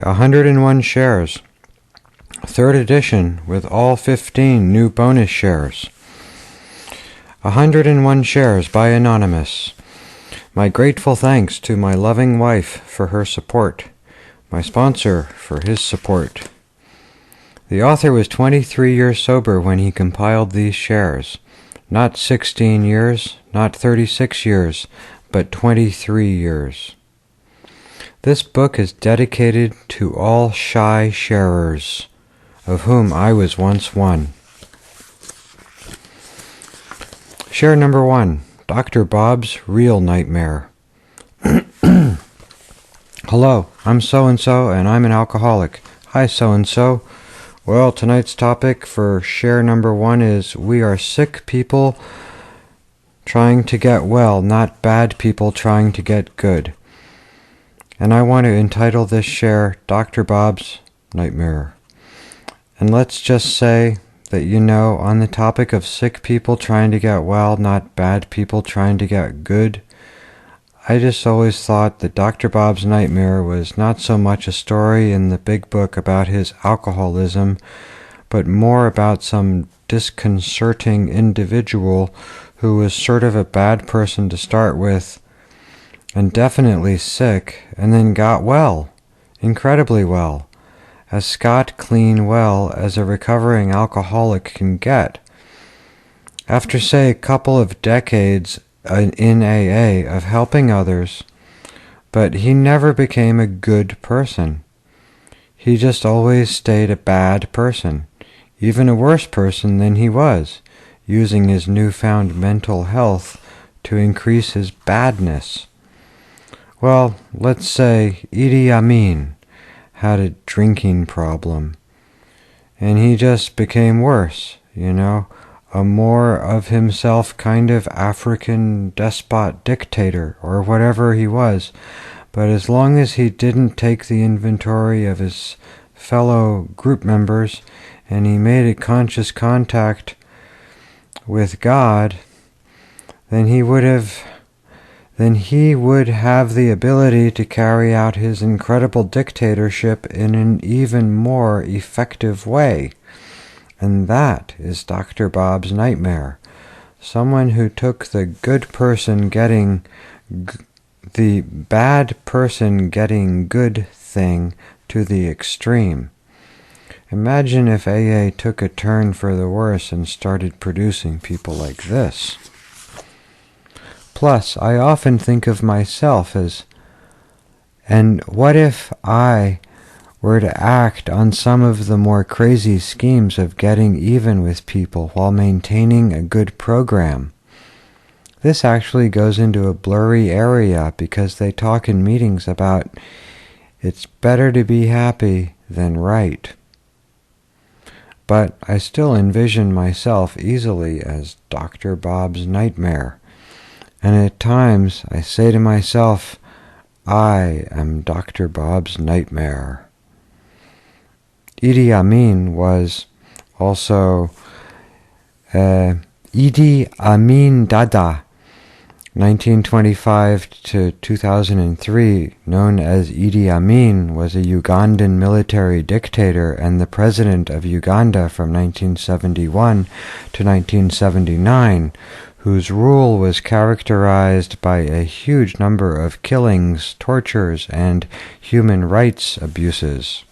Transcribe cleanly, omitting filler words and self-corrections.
101 shares. Third edition with all 15 new bonus shares. 101 shares by Anonymous. My grateful thanks to my loving wife for her support, my sponsor for his support. The author was 23 years sober when he compiled these shares. Not 16 years, not 36 years, but 23 years. This book is dedicated to all shy sharers, of whom I was once one. Share number 1, Dr. Bob's Real Nightmare. Hello, I'm so-and-so, and I'm an alcoholic. Hi, so-and-so. Well, tonight's topic for share number 1 is we are sick people trying to get well, not bad people trying to get good. And I want to entitle this share Dr. Bob's Nightmare. And let's just say that, on the topic of sick people trying to get well, not bad people trying to get good, I just always thought that Dr. Bob's Nightmare was not so much a story in the big book about his alcoholism, but more about some disconcerting individual who was sort of a bad person to start with, and definitely sick, and then got well, incredibly well, as scot clean well as a recovering alcoholic can get. After, say, a couple of decades in AA of helping others, but he never became a good person. He just always stayed a bad person, even a worse person than he was, using his newfound mental health to increase his badness. Well, let's say Idi Amin had a drinking problem, and he just became worse, a more of himself kind of African despot dictator, or whatever he was. But as long as he didn't take the inventory of his fellow group members, and he made a conscious contact with God, then he would have the ability to carry out his incredible dictatorship in an even more effective way. And that is Dr. Bob's Nightmare. Someone who took the good person getting the bad person getting good thing to the extreme. Imagine if AA took a turn for the worse and started producing people like this. Plus, I often think of myself as, and what if I were to act on some of the more crazy schemes of getting even with people while maintaining a good program? This actually goes into a blurry area because they talk in meetings about it's better to be happy than right. But I still envision myself easily as Dr. Bob's Nightmare. And at times I say to myself, I am Dr. Bob's Nightmare. Idi Amin was also Idi Amin Dada, 1925 to 2003, known as Idi Amin, was a Ugandan military dictator and the president of Uganda from 1971 to 1979, whose rule was characterized by a huge number of killings, tortures, and human rights abuses.